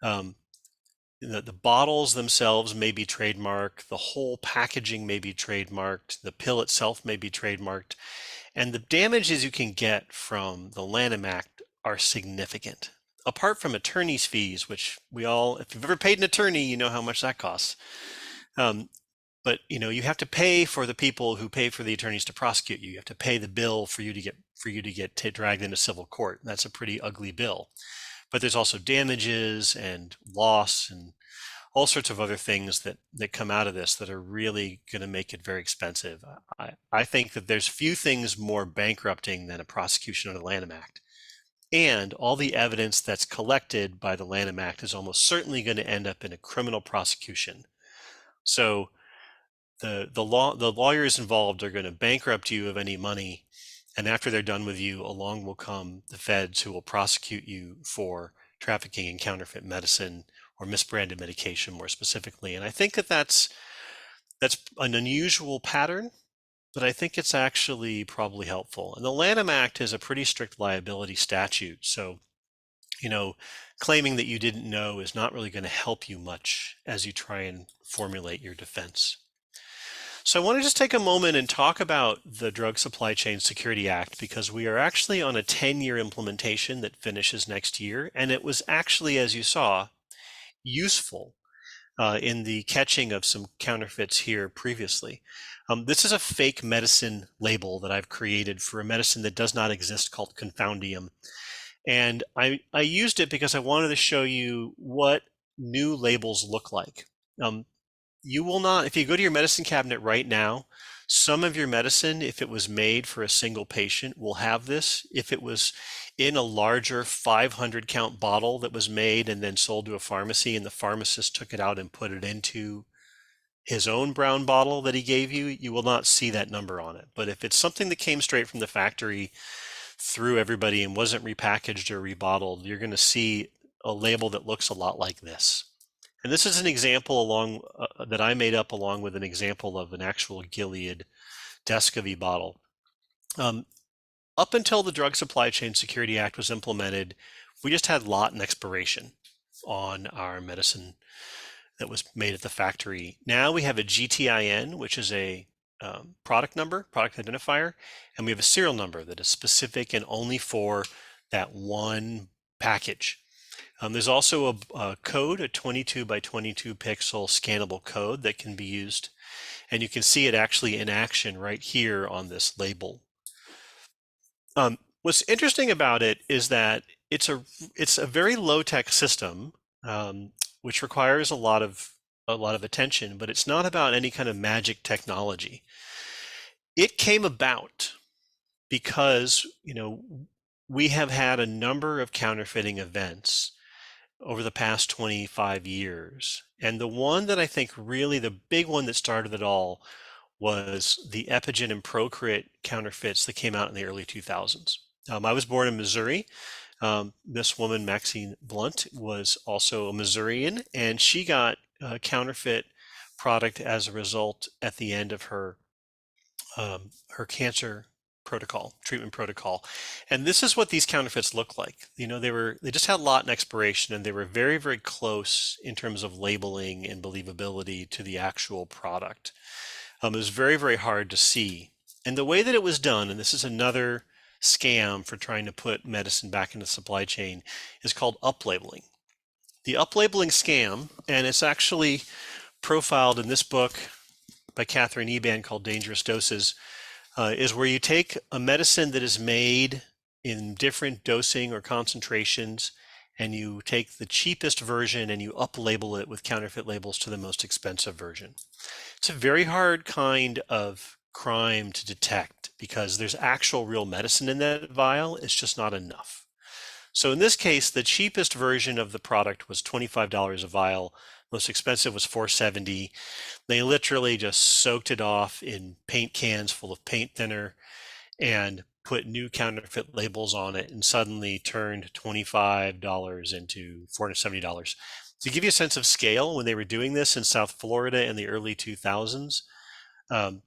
The bottles themselves may be trademarked, the whole packaging may be trademarked, the pill itself may be trademarked, and the damages you can get from the Lanham Act are significant. Apart from attorney's fees, which if you've ever paid an attorney, you know how much that costs. But you have to pay for the people who pay for the attorneys to prosecute you. You have to pay the bill for you to get dragged into civil court. That's a pretty ugly bill. But there's also damages and loss and all sorts of other things that come out of this that are really going to make it very expensive. I think that there's few things more bankrupting than a prosecution under the Lanham Act. And all the evidence that's collected by the Lanham Act is almost certainly going to end up in a criminal prosecution. So the lawyers involved are going to bankrupt you of any money. And after they're done with you, along will come the feds who will prosecute you for trafficking in counterfeit medicine or misbranded medication more specifically. And I think that's an unusual pattern, but I think it's actually probably helpful. And the Lanham Act is a pretty strict liability statute. So, claiming that you didn't know is not really going to help you much as you try and formulate your defense. So I want to just take a moment and talk about the Drug Supply Chain Security Act, because we are actually on a 10-year implementation that finishes next year. And it was actually, as you saw, useful in the catching of some counterfeits here previously. This is a fake medicine label that I've created for a medicine that does not exist called Confoundium. And I used it because I wanted to show you what new labels look like. You will not, if you go to your medicine cabinet right now, some of your medicine, if it was made for a single patient, will have this. If it was in a larger 500 count bottle that was made and then sold to a pharmacy and the pharmacist took it out and put it into his own brown bottle that he gave you, you will not see that number on it. But if it's something that came straight from the factory through everybody and wasn't repackaged or rebottled, you're going to see a label that looks a lot like this. And this is an example that I made up along with an example of an actual Gilead Descovy bottle. Up until the Drug Supply Chain Security Act was implemented, we just had lot and expiration on our medicine that was made at the factory. Now we have a GTIN, which is a product number, product identifier, and we have a serial number that is specific and only for that one package. There's also a code, a 22 by 22 pixel scannable code that can be used. And you can see it actually in action right here on this label. What's interesting about it is that it's a very low-tech system, which requires a lot of attention, but it's not about any kind of magic technology. It came about because, we have had a number of counterfeiting events over the past 25 years. And the one that I think really the big one that started it all was the Epigen and Procrit counterfeits that came out in the early 2000s. I was born in Missouri. This woman, Maxine Blunt, was also a Missourian, and she got a counterfeit product as a result at the end of her her cancer treatment protocol. And this is what these counterfeits look like. You know, they just had lot and expiration, and they were very, very close in terms of labeling and believability to the actual product. It was very, very hard to see. And the way that it was done, and this is another scam for trying to put medicine back into the supply chain, is called uplabeling. The uplabeling scam, and it's actually profiled in this book by Catherine Eban called Dangerous Doses, is where you take a medicine that is made in different dosing or concentrations, and you take the cheapest version and you uplabel it with counterfeit labels to the most expensive version. It's a very hard kind of crime to detect because there's actual real medicine in that vial. It's just not enough. So in this case, the cheapest version of the product was $25 a vial. Most expensive was $4.70. They literally just soaked it off in paint cans full of paint thinner and put new counterfeit labels on it, and suddenly turned $25 into $470. To give you a sense of scale, when they were doing this in South Florida in the early 2000s,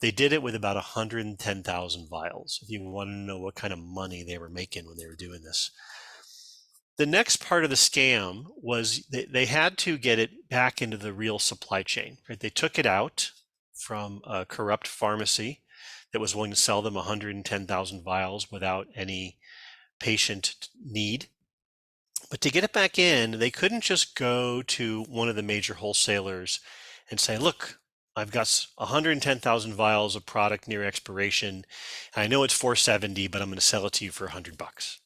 they did it with about 110,000 vials, if you want to know what kind of money they were making when they were doing this. The next part of the scam was they had to get it back into the real supply chain. Right? They took it out from a corrupt pharmacy that was willing to sell them 110,000 vials without any patient need. But to get it back in, they couldn't just go to one of the major wholesalers and say, look, I've got 110,000 vials of product near expiration. I know it's 470, but I'm going to sell it to you for $100,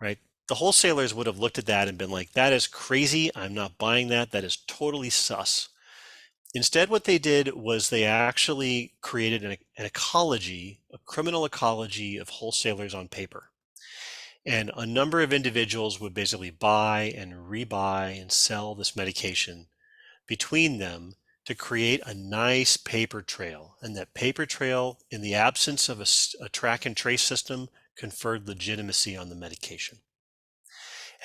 right? The wholesalers would have looked at that and been like, that is crazy. I'm not buying that. That is totally sus. Instead, what they did was they actually created an ecology, a criminal ecology of wholesalers on paper. And a number of individuals would basically buy and rebuy and sell this medication between them to create a nice paper trail. And that paper trail, in the absence of a track and trace system, conferred legitimacy on the medication.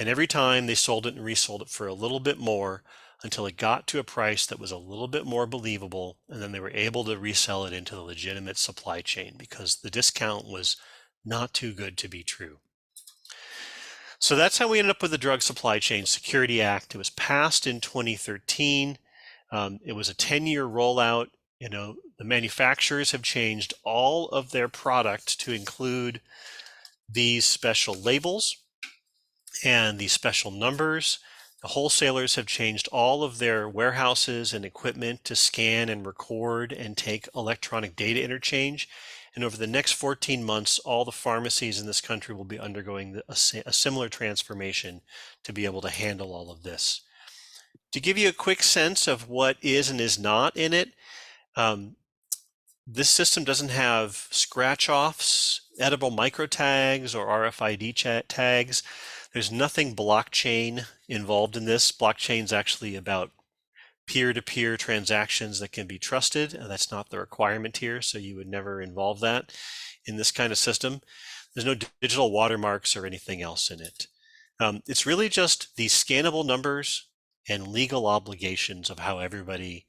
And every time they sold it and resold it for a little bit more until it got to a price that was a little bit more believable, and then they were able to resell it into the legitimate supply chain because the discount was not too good to be true. So that's how we ended up with the Drug Supply Chain Security Act. It was passed in 2013. It was a 10-year rollout. You know, the manufacturers have changed all of their product to include these special labels and these special numbers. The wholesalers have changed all of their warehouses and equipment to scan and record and take electronic data interchange. And over the next 14 months, all the pharmacies in this country will be undergoing a similar transformation to be able to handle all of this. To give you a quick sense of what is and is not in it, this system doesn't have scratch-offs, edible micro tags, or RFID tags. There's nothing blockchain involved in this. Blockchain is actually about peer-to-peer transactions that can be trusted. And that's not the requirement here, so you would never involve that in this kind of system. There's no digital watermarks or anything else in it. It's really just these scannable numbers and legal obligations of how everybody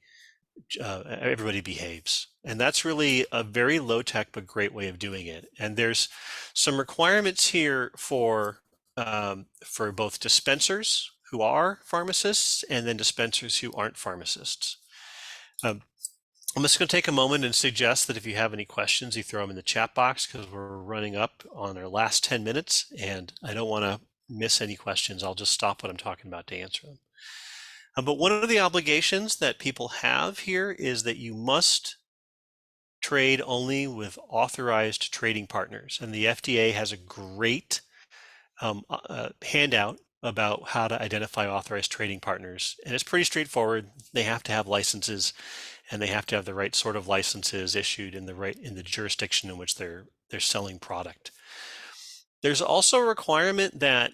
behaves. And that's really a very low-tech but great way of doing it. And there's some requirements here for both dispensers who are pharmacists and then dispensers who aren't pharmacists. I'm just going to take a moment and suggest that if you have any questions, you throw them in the chat box because we're running up on our last 10 minutes and I don't want to miss any questions. I'll just stop what I'm talking about to answer them. But one of the obligations that people have here is that you must trade only with authorized trading partners. And the FDA has a great handout about how to identify authorized trading partners. And it's pretty straightforward. They have to have licenses and they have to have the right sort of licenses issued in the jurisdiction in which they're selling product. There's also a requirement that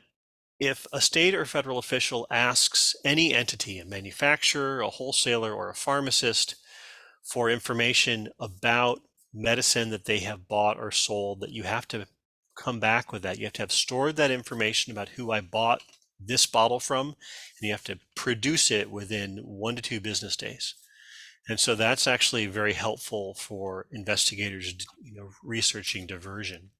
if a state or federal official asks any entity, a manufacturer, a wholesaler, or a pharmacist, for information about medicine that they have bought or sold, that you have to come back with that. You have to have stored that information about who I bought this bottle from, and you have to produce it within 1 to 2 business days. And so that's actually very helpful for investigators researching diversion.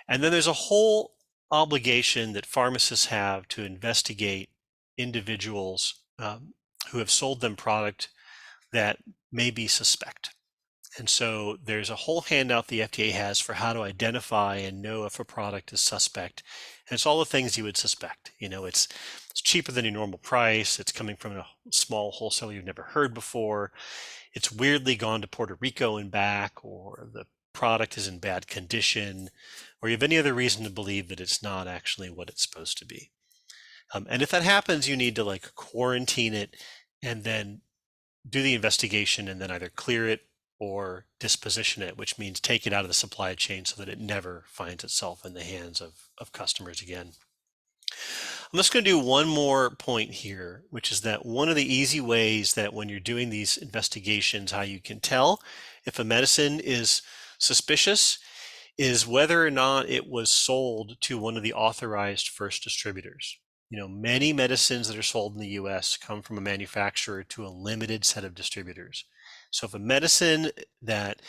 And then there's a whole obligation that pharmacists have to investigate individuals who have sold them product that may be suspect. And so there's a whole handout the FDA has for how to identify and know if a product is suspect. And it's all the things you would suspect. It's cheaper than your normal price. It's coming from a small wholesaler you've never heard before. It's weirdly gone to Puerto Rico and back, or the product is in bad condition, or you have any other reason to believe that it's not actually what it's supposed to be. And if that happens, you need to quarantine it and then do the investigation and then either clear it or disposition it, which means take it out of the supply chain so that it never finds itself in the hands of customers again. I'm just going to do one more point here, which is that one of the easy ways that when you're doing these investigations, how you can tell if a medicine is suspicious is whether or not it was sold to one of the authorized first distributors. Many medicines that are sold in the US come from a manufacturer to a limited set of distributors. So if a medicine that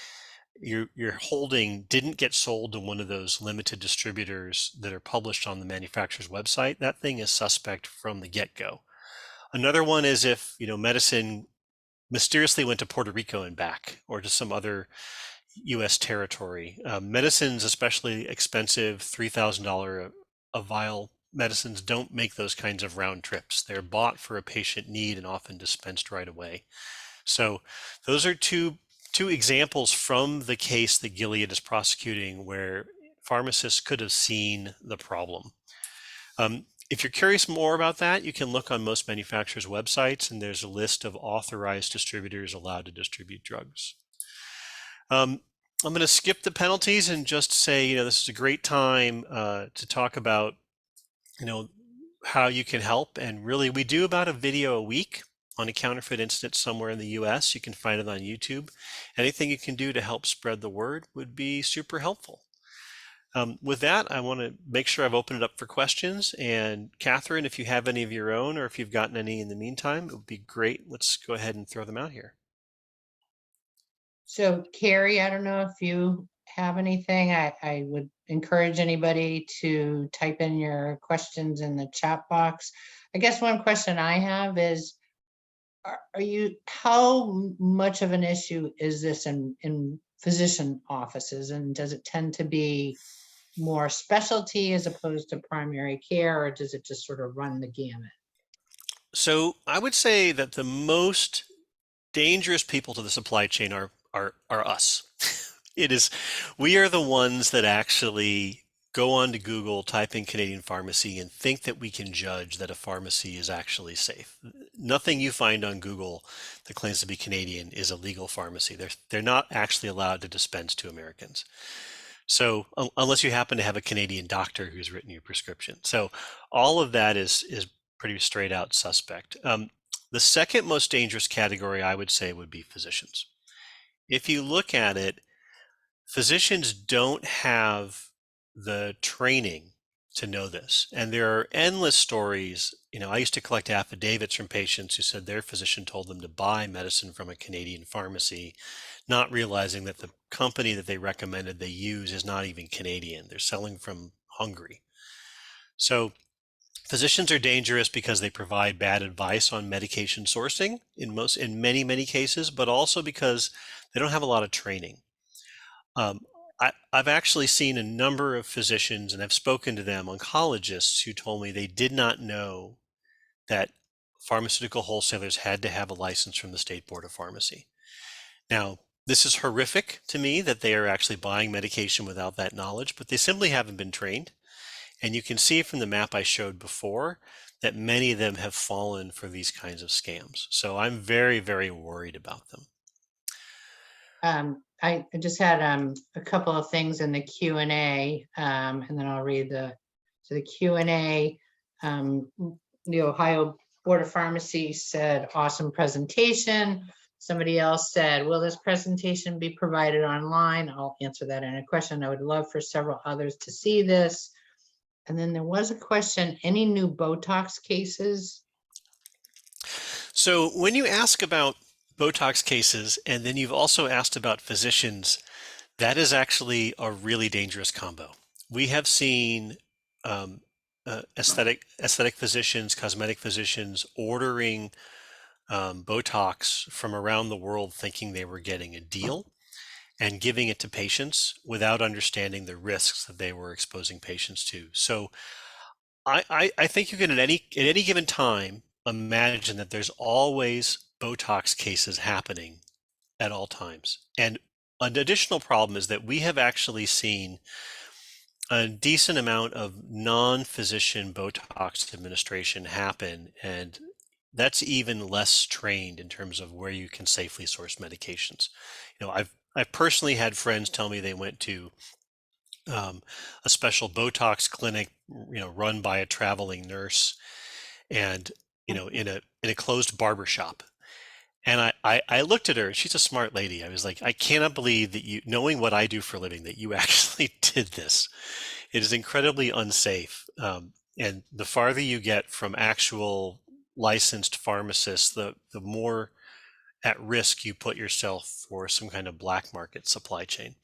you're holding didn't get sold to one of those limited distributors that are published on the manufacturer's website, that thing is suspect from the get-go. Another one is if medicine mysteriously went to Puerto Rico and back, or to some other US territory. Medicines, especially expensive $3,000 a vial medicines, don't make those kinds of round trips. They're bought for a patient need and often dispensed right away. So those are two examples from the case that Gilead is prosecuting where pharmacists could have seen the problem. If you're curious more about that, you can look on most manufacturers' websites, and there's a list of authorized distributors allowed to distribute drugs. I'm going to skip the penalties and just say, this is a great time to talk about, how you can help. And really, we do about a video a week on a counterfeit incident somewhere in the US. You can find it on YouTube. Anything you can do to help spread the word would be super helpful. With that, I want to make sure I've opened it up for questions. And Catherine, if you have any of your own, or if you've gotten any in the meantime, it would be great. Let's go ahead and throw them out here. So Carrie, I don't know if you have anything. I would encourage anybody to type in your questions in the chat box. I guess one question I have is, how much of an issue is this in physician offices? And does it tend to be more specialty as opposed to primary care, or does it just sort of run the gamut? So I would say that the most dangerous people to the supply chain are us. We are the ones that actually go onto Google, type in Canadian pharmacy, and think that we can judge that a pharmacy is actually safe. Nothing you find on Google that claims to be Canadian is a legal pharmacy. They're not actually allowed to dispense to Americans. So unless you happen to have a Canadian doctor who's written your prescription. So all of that is pretty straight out suspect. The second most dangerous category, I would say, would be physicians. If you look at it, physicians don't have the training to know this. And there are endless stories. I used to collect affidavits from patients who said their physician told them to buy medicine from a Canadian pharmacy, not realizing that the company that they recommended they use is not even Canadian. They're selling from Hungary. So physicians are dangerous because they provide bad advice on medication sourcing in many cases, but also because they don't have a lot of training. I've actually seen a number of physicians, and I've spoken to them, oncologists, who told me they did not know that pharmaceutical wholesalers had to have a license from the State Board of Pharmacy. Now, this is horrific to me that they are actually buying medication without that knowledge, but they simply haven't been trained. And you can see from the map I showed before that many of them have fallen for these kinds of scams. So I'm very, very worried about them. I just had a couple of things in the Q&A, and then I'll read the Q&A. The Ohio Board of Pharmacy said, awesome presentation. Somebody else said, will this presentation be provided online? I'll answer that in a question. I would love for several others to see this. And then there was a question, any new Botox cases? So when you ask about Botox cases, and then you've also asked about physicians, That is actually a really dangerous combo. We have seen um, aesthetic physicians, cosmetic physicians ordering Botox from around the world thinking they were getting a deal and giving it to patients without understanding the risks that they were exposing patients to. So I think you can at any given time imagine that there's always Botox cases happening at all times. And an additional problem is that we have actually seen a decent amount of non-physician Botox administration happen, and that's even less trained in terms of where you can safely source medications. I've personally had friends tell me they went to um, a special Botox clinic, run by a traveling nurse, and in a closed barber shop. And I looked at her. She's a smart lady. I was like, I cannot believe that you, knowing what I do for a living, that you actually did this. It is incredibly unsafe. And the farther you get from actual licensed pharmacists, the more at risk you put yourself for some kind of black market supply chain.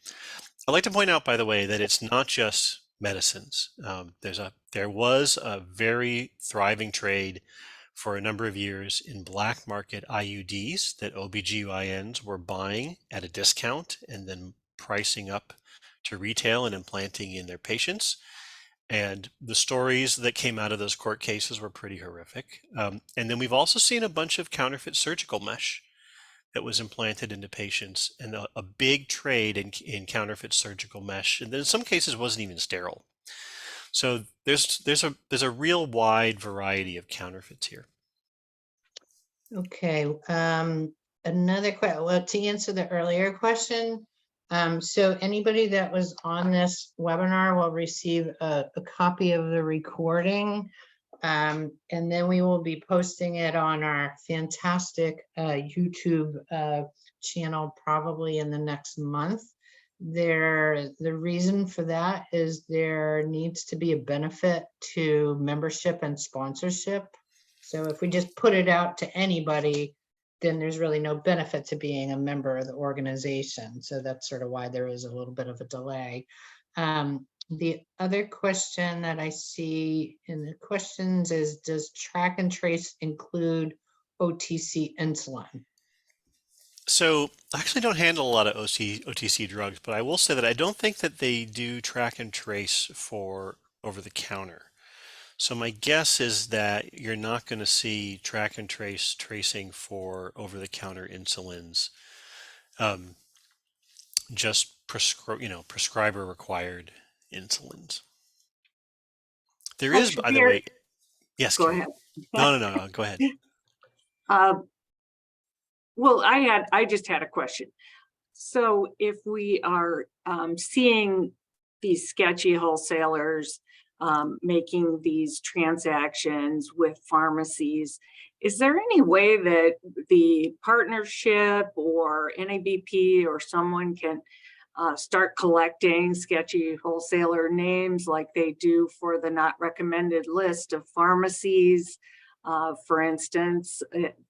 I'd like to point out, by the way, that it's not just medicines. There was a very thriving trade for a number of years in black market IUDs that OBGYNs were buying at a discount and then pricing up to retail and implanting in their patients. And the stories that came out of those court cases were pretty horrific. And then we've also seen a bunch of counterfeit surgical mesh that was implanted into patients, and a big trade in counterfeit surgical mesh, and then in some cases wasn't even sterile. So there's a real wide variety of counterfeits here. Okay, another question, well, to answer the earlier question, so anybody that was on this webinar will receive a copy of the recording. And then we will be posting it on our fantastic YouTube channel probably in the next month. The reason for that is there needs to be a benefit to membership and sponsorship. So if we just put it out to anybody, then there's really no benefit to being a member of the organization. So that's sort of why there is a little bit of a delay. The other question that I see in the questions is, does track and trace include OTC insulin? So I actually don't handle a lot of OTC drugs, but I will say that I don't think that they do track and trace for over the counter. So my guess is that you're not going to see track and tracing for over the counter insulins, just prescriber required insulins. There is, by the Shabbir, way, yes, go Carrie. ahead. No, go ahead. Well, I just had a question. So if we are seeing these sketchy wholesalers making these transactions with pharmacies, is there any way that the partnership or NABP or someone can start collecting sketchy wholesaler names like they do for the not recommended list of pharmacies, for instance,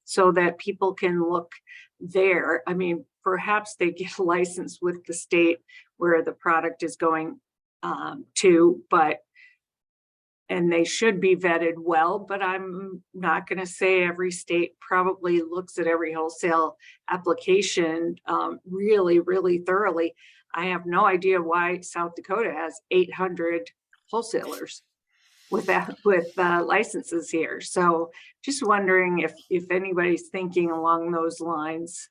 so that people can look there? I mean, perhaps they get a license with the state where the product is going to, and they should be vetted well, but I'm not going to say every state probably looks at every wholesale application really, really thoroughly. I have no idea why South Dakota has 800 wholesalers with licenses here. So just wondering if anybody's thinking along those lines.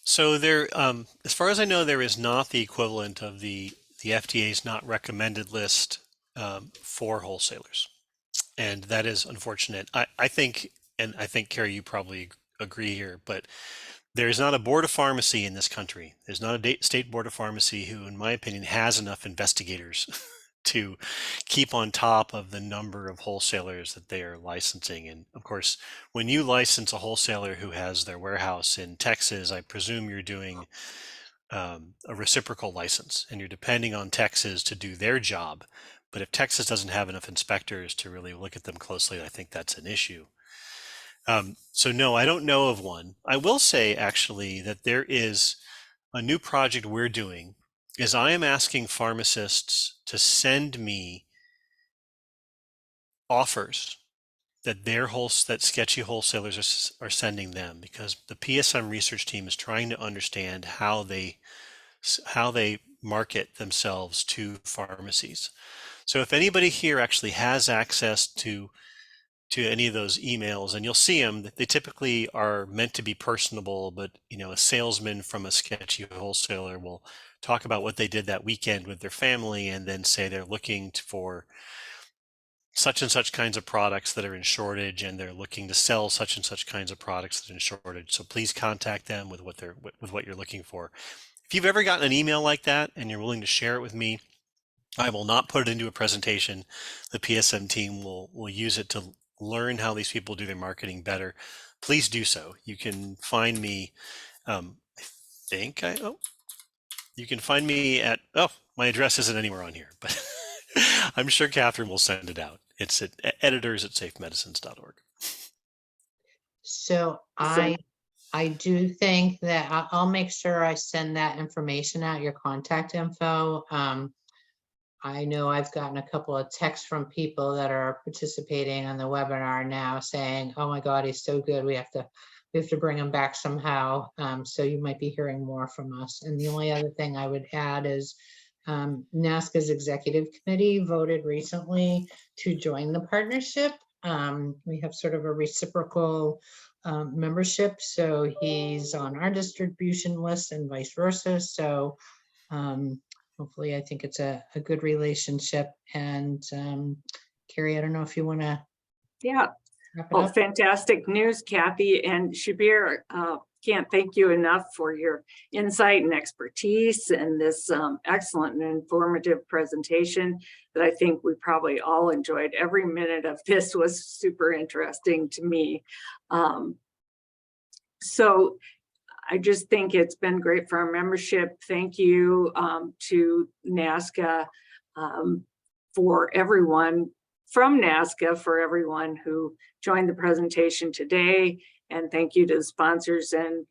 So there, as far as I know, there is not the equivalent of the FDA's not recommended list for wholesalers, and that is unfortunate. I think, and I think Carrie, you probably agree here, but there is not a board of pharmacy in this country. There's not a state board of pharmacy who, in my opinion, has enough investigators to keep on top of the number of wholesalers that they are licensing. And of course, when you license a wholesaler who has their warehouse in Texas, I presume you're doing a reciprocal license and you're depending on Texas to do their job. But if Texas doesn't have enough inspectors to really look at them closely, I think that's an issue. So no, I don't know of one. I will say actually that there is a new project we're doing is I am asking pharmacists to send me offers that that sketchy wholesalers are sending them, because the PSM research team is trying to understand how they market themselves to pharmacies. So if anybody here actually has access to any of those emails, and you'll see them, they typically are meant to be personable, but a salesman from a sketchy wholesaler will talk about what they did that weekend with their family and then say they're looking for such and such kinds of products that are in shortage, and they're looking to sell such and such kinds of products that are in shortage. So please contact them with what you're looking for. If you've ever gotten an email like that and you're willing to share it with me, I will not put it into a presentation. The PSM team will use it to learn how these people do their marketing better. Please do so. You can find me. You can find me at, my address isn't anywhere on here, but I'm sure Catherine will send it out. It's at editors@safemedicines.org. So I do think that I'll make sure I send that information out, your contact info. I know I've gotten a couple of texts from people that are participating on the webinar now saying, oh my God, he's so good. We have to bring him back somehow. So you might be hearing more from us. And the only other thing I would add is NASCA's executive committee voted recently to join the partnership. We have sort of a reciprocal membership. So he's on our distribution list and vice versa. So hopefully, I think it's a good relationship. And Carrie, I don't know if you want to. Yeah. Wrap it Well, up. fantastic news, Kathy and Shabbir. Can't thank you enough for your insight and expertise and this excellent and informative presentation that I think we probably all enjoyed. Every minute of this was super interesting to me. So I just think it's been great for our membership. Thank you to NASCA for everyone from NASCA, for everyone who joined the presentation today. And thank you to the sponsors, and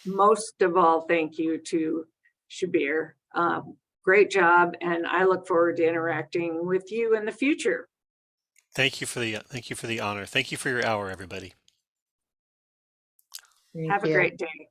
most of all, thank you to Shabbir. Great job, and I look forward to interacting with you in the future. Thank you for the honor. Thank you for your hour, everybody. Thank Have a you. great day.